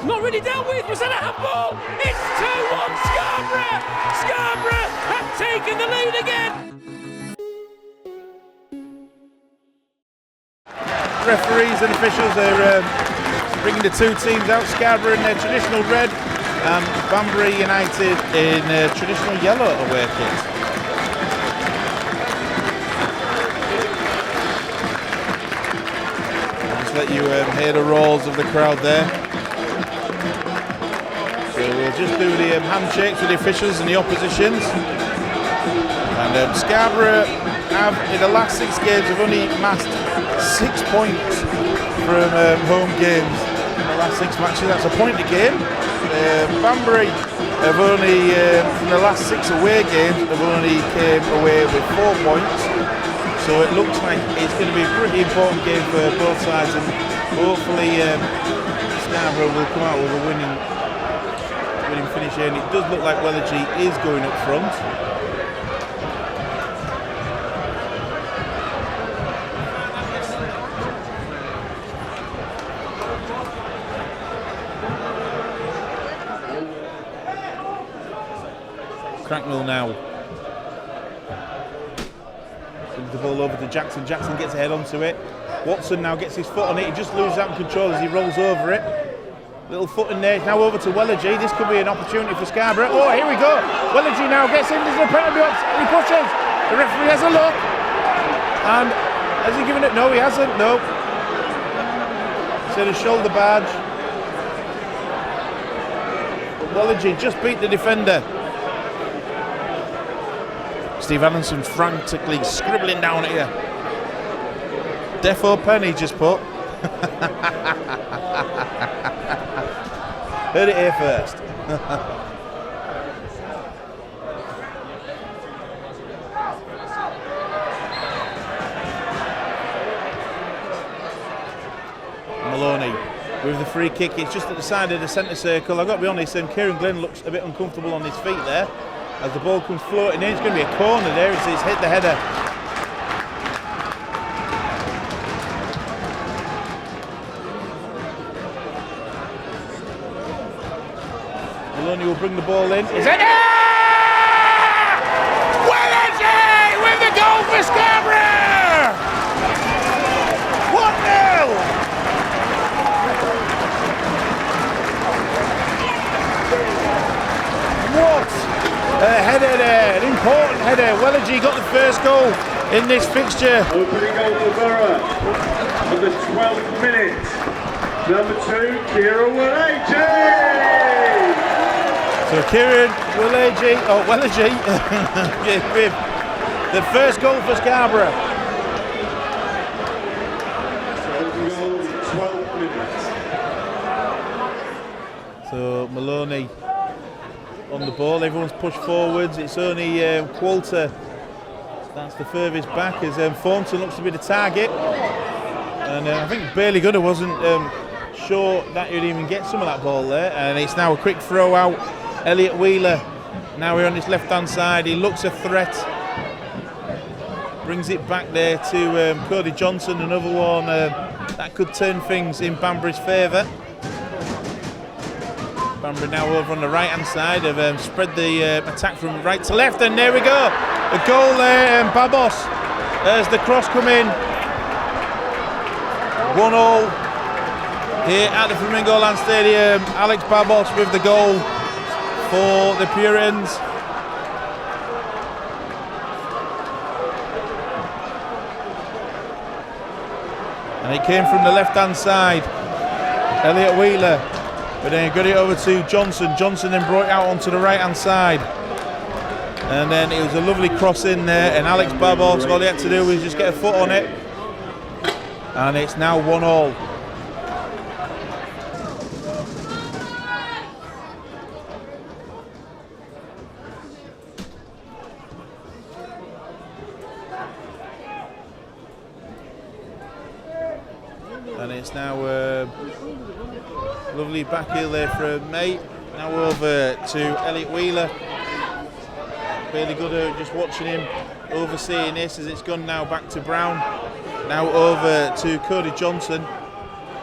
Not really dealt with. Was that a handball? It's 2-1 Scarborough. Scarborough have taken the lead again. Referees and officials are bringing the two teams out. Scarborough in their traditional red and Banbury United in traditional yellow away kit. Just let you hear the roars of the crowd there. So we'll just do the handshakes with the officials and the oppositions. And Scarborough have, in the last 6 games, have only amassed 6 points from home games in the last 6 matches. That's a point a game. Banbury have only, from the last 6 away games, have only came away with 4 points. So it looks like it's going to be a pretty important game for both sides, and hopefully Scarborough will come out with a winning finish here. And it does look like Wellergy is going up front. Cracknell now. Sends the ball over to Jackson. Jackson gets a head onto it. Watson now gets his foot on it. He just loses out control as he rolls over it. Little foot in there. Now over to Wellergy. This could be an opportunity for Scarborough. Oh, here we go. Wellergy now gets into the penalty box and he pushes. The referee has a look. And has he given it? No, he hasn't. No. Said a shoulder badge. Wellergy just beat the defender. Steve Allenson frantically scribbling down at you. Defo Penny just put. Heard it here first. Maloney with the free kick. It's just at the side of the centre circle. I've got to be honest, Kieran Glenn looks a bit uncomfortable on his feet there. As the ball comes floating in, it's going to be a corner there. It's hit the header. Maloney will bring the ball in. Is it? Wellergy with the goal for Scarborough! 1-0! What? A header there, an important header. Wellergy got the first goal in this fixture. Opening goal for Borough for the 12th minute. Number 2, Kieran Wellergy. So Kieran Wellergy with the first goal for Scarborough. Opening goal for 12 minutes. So Maloney on the ball, everyone's pushed forwards. It's only Qualter that's the furthest back as Thornton looks to be the target. And I think Bailey Gunner wasn't sure that he'd even get some of that ball there. And it's now a quick throw out. Elliot Wheeler, now we're on his left hand side. He looks a threat. Brings it back there to Cody Johnson, another one that could turn things in Banbury's favour. Banbury now over on the right hand side have spread the attack from right to left, and there we go, the goal there. Babos as the cross come in. 1-0 here at the Flamingo Land Stadium. Alex Babos with the goal for the Puritans. And it came from the left hand side. Elliot Wheeler. But then he got it over to Johnson. Johnson then brought it out onto the right hand side. And then it was a lovely cross in there. And Alex Babos, all he had to do was just get a foot on it. And it's now 1-1. And it's now lovely back heel there from May. Now over to Elliot Wheeler. Bailey Gooder just watching him, overseeing this as it's gone now back to Brown. Now over to Cody Johnson.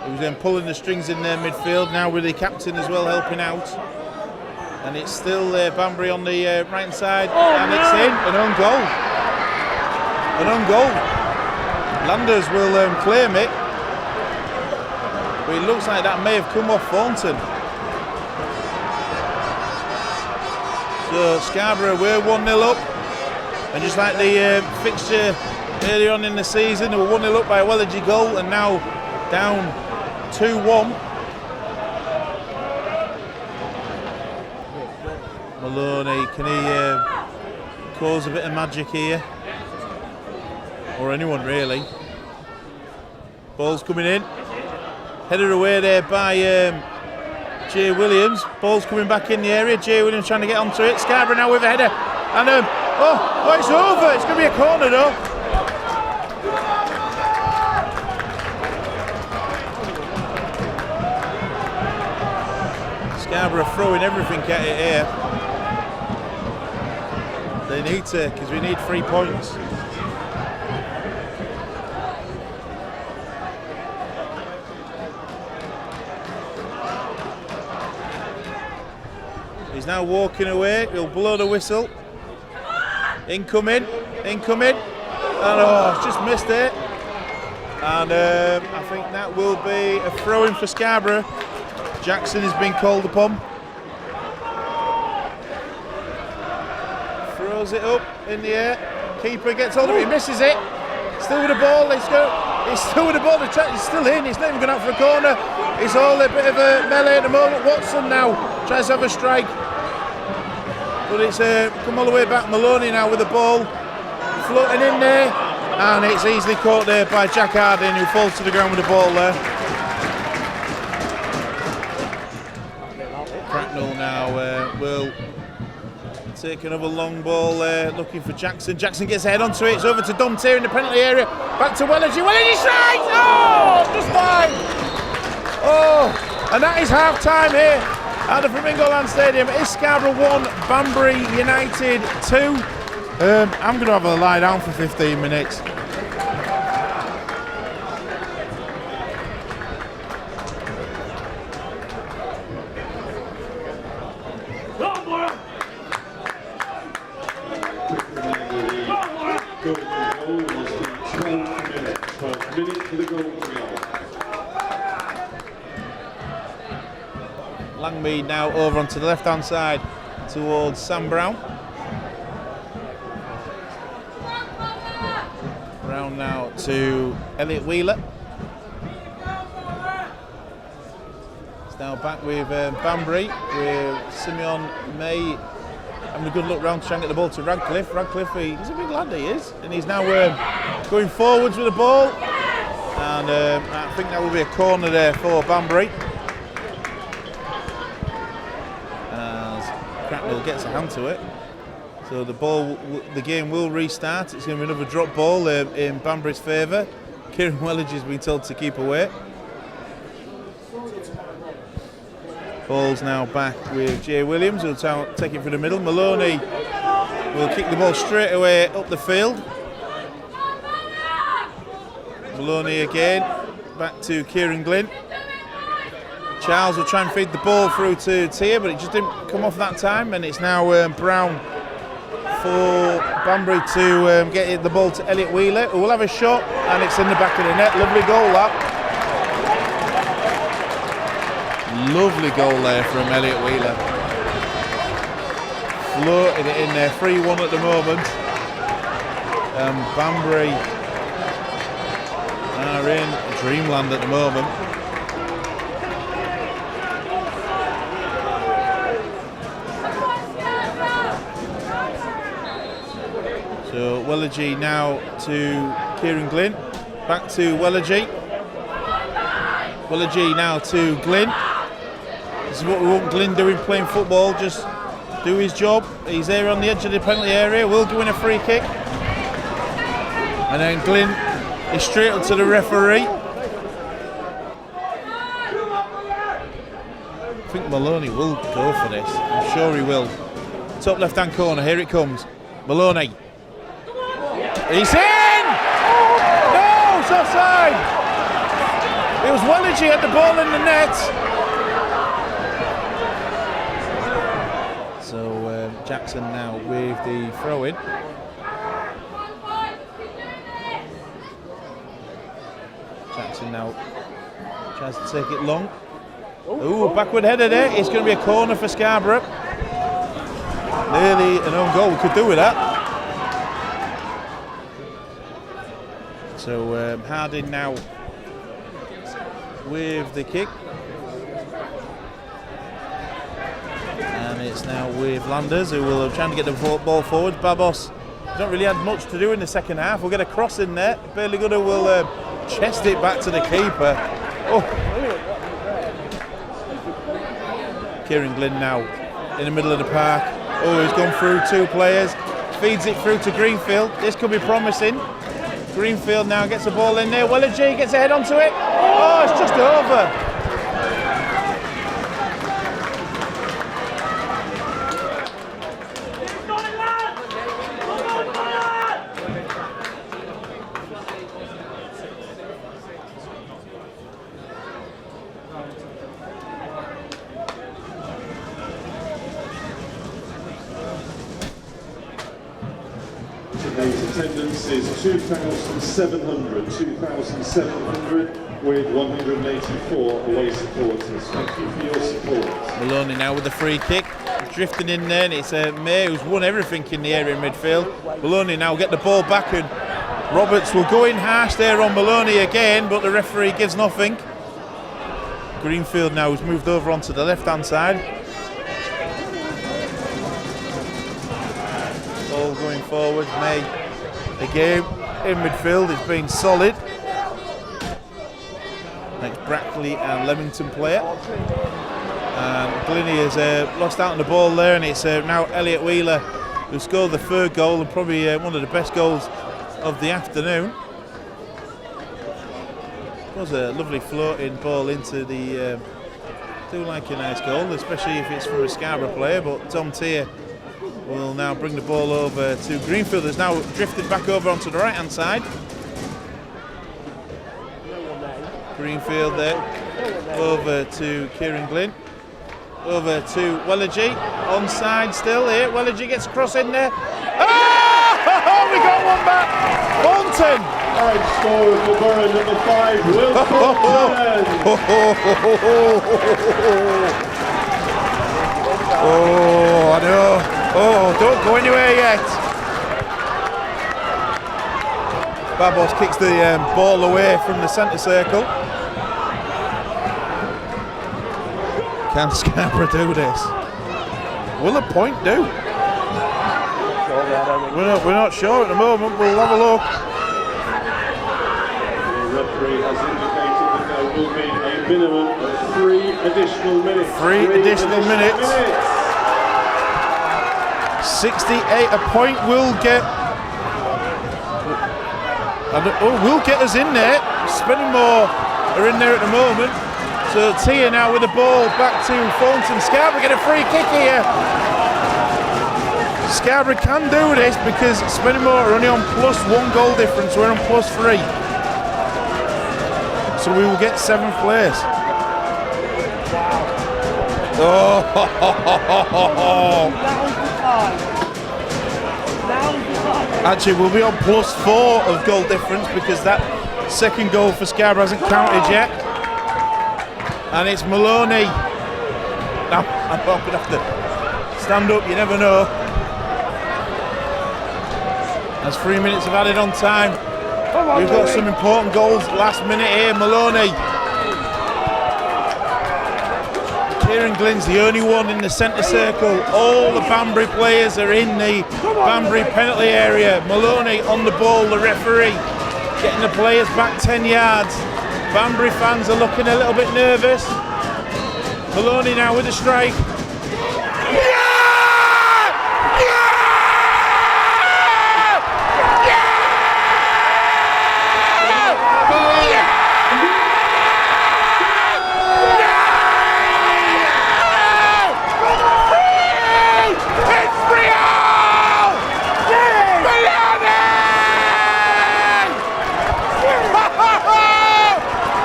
who's then pulling the strings in their midfield, now with the captain as well helping out. And it's still Banbury on the right hand side, and it's in, an own goal. An own goal. Landers will claim it, but it looks like that may have come off Thornton. So Scarborough were 1-0 up, and just like the fixture earlier on in the season, they were 1-0 up by a Wellegy goal, and now down 2-1. Maloney, can he cause a bit of magic here? Or anyone really? Ball's coming in. Headed away there by Jay Williams. Ball's coming back in the area. Jay Williams trying to get onto it. Scarborough now with a header. And oh, it's over. It's going to be a corner though. Scarborough throwing everything at it here. They need to, because we need 3 points. He's now walking away. He'll blow the whistle. Incoming. And oh, just missed it. And I think that will be a throw-in for Scarborough. Jackson has been called upon. Throws it up in the air. Keeper gets hold of it. He misses it. Still with the ball. He's still with the ball. He's still in. He's not even going out for a corner. It's all a bit of a melee at the moment. Watson now tries to have a strike. But it's come all the way back. Maloney now with the ball. Floating in there. And it's easily caught there by Jack Harding, who falls to the ground with the ball there. Cracknell now will take another long ball looking for Jackson. Jackson gets a head onto it. It's over to Domtier in the penalty area. Back to Wellegy. Wellegy strikes! Oh, just wide. Oh, and that is half time here at the Flamingo Land Stadium. It's Scarborough 1, Banbury United 2. I'm going to have a lie down for 15 minutes. Langmead now over onto the left-hand side towards Sam Brown. Brown now to Elliot Wheeler. It's now back with Banbury, with Simeon May having a good look round to try and get the ball to Radcliffe. Radcliffe, he's a big lad, he is, and he's now going forwards with the ball. And I think that will be a corner there for Banbury. Cracknell gets a hand to it, so the game will restart. It's going to be another drop ball in Banbury's favour. Kieran Wellegy has been told to keep away. Ball's now back with Jay Williams, who'll take it through the middle. Maloney will kick the ball straight away up the field. Maloney again, back to Kieran Glynn. Charles will try and feed the ball through to Tier, but it just didn't come off that time, and it's now Brown for Banbury to get the ball to Elliot Wheeler, who will have a shot, and it's in the back of the net. Lovely goal that. Lovely goal there from Elliot Wheeler. Floated it in there, 3-1 at the moment. Banbury are in dreamland at the moment. So Wellegy now to Kieran Glynn, back to Wellegy. Wellegy now to Glynn. This is what we want Glynn doing, playing football, just do his job. He's there on the edge of the penalty area, will go in a free kick. And then Glynn is straight up to the referee. I think Maloney will go for this, I'm sure he will. Top left hand corner, here it comes. Maloney. He's in! No, it's offside! It was Welligy had the ball in the net. So Jackson now with the throw in. Jackson now tries to take it long. Ooh, backward header there. It's going to be a corner for Scarborough. Nearly an own goal. We could do with that. So Harding now with the kick. And it's now with Landers, who will try to get the ball forward. Babos don't really have much to do in the second half. We'll get a cross in there. Bailey Gooder will chest it back to the keeper. Oh. Kieran Glynn now in the middle of the park. Oh, he's gone through two players. Feeds it through to Greenfield. This could be promising. Greenfield now gets the ball in there. Welligy gets a head onto it. Oh, it's just over. Today's attendance is 2,700 with 184 away supporters. Thank you for your support. Maloney now with the free kick. Drifting in there, and it's May who's won everything in the area in midfield. Maloney now get the ball back, and Roberts will go in harsh there on Maloney again, but the referee gives nothing. Greenfield now has moved over onto the left-hand side. Ball going forward. May again in midfield is being solid. Next Brackley and Leamington player. And Glinny has lost out on the ball there, and it's now Elliot Wheeler who scored the third goal, and probably one of the best goals of the afternoon. It was a lovely floating ball into the do like a nice goal, especially if it's from a Scarborough player, but Tom Tier will now bring the ball over to Greenfield, who's now drifted back over onto the right hand side. Greenfield there, over to Kieran Glynn, over to Welligy, onside still here. Welligy gets across in there. Oh, we got one back. Thornton. Scorer for Borough, number 5, Will Oh, I know. Oh, don't go anywhere yet. Babos kicks the ball away from the centre circle. Can Scarborough do this? Will a point do? We're not sure at the moment. We'll have a look. The referee has indicated that there will be a minimum of 3 additional minutes. 3 additional minutes. 68. A point will get. Will get us in there. Spennymoor are in there at the moment. So Tia now with the ball back to Thornton. Scarborough get a free kick here. Scarborough can do this because Spennymoor are only on +1 goal difference. We're on +3. So we will get 7th place. Oh, actually, we'll be on +4 of goal difference because that second goal for Scarborough hasn't counted yet. And it's Maloney. Now, I'm going to have to stand up, you never know. As 3 minutes have added on time. We've got some important goals last minute here. Maloney. Kieran Glynn's the only one in the centre circle. All the Banbury players are in the Banbury penalty area. Maloney on the ball, the referee getting the players back 10 yards. Banbury fans are looking a little bit nervous. Maloney now with a strike.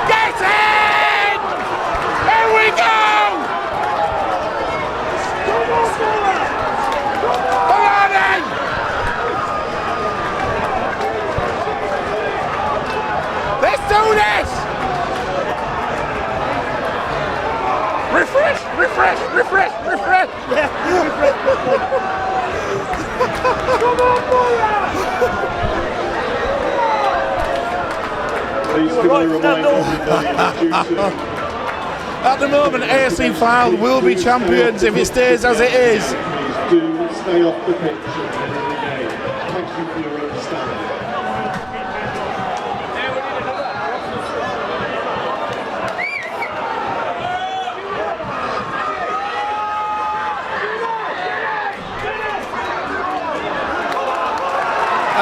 Get it! Refresh! Come on, Borough! Please can I remind everybody At the moment, ASC Fylde will be champions if it stays as it is. please do stay off the pitch at the end of the game. Thank you for your understanding.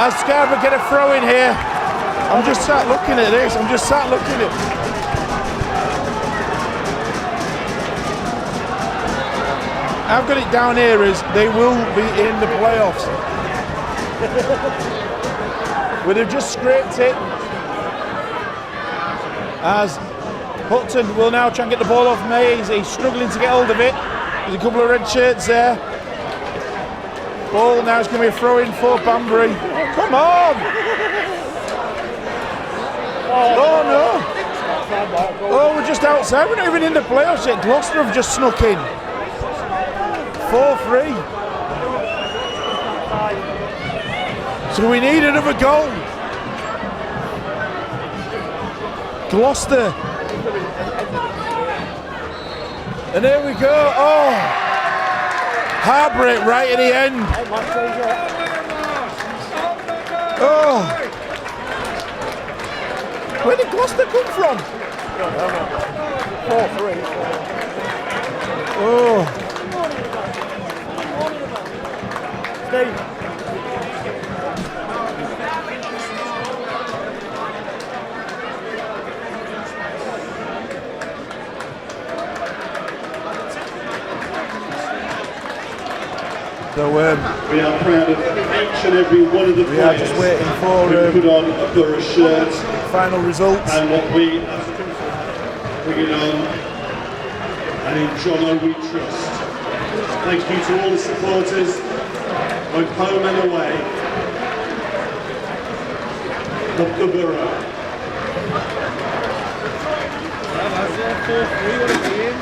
As Scarborough get a throw in here, I'm just sat looking at this. I've got it down here as they will be in the playoffs. But they've just scraped it. As Hutton will now try and get the ball off Mays. He's struggling to get hold of it. There's a couple of red shirts there. Ball now is going to be a throw in for Banbury. Come on! Oh no! Oh, we're just outside. We're not even in the playoffs yet. Gloucester have just snuck in. 4-3. So we need another goal. Gloucester. And there we go. Oh! Heartbreak right at the end. Oh! Where did Gloucester come from? 4-3. Oh! Steve. So we are proud of each and every one of the players. We are just waiting for who put on a Borough shirt. Final results. And what we bring it on. And in John O we trust. Thank you to all the supporters, both home and away, of the Borough. Well, that's 4-3, what a game.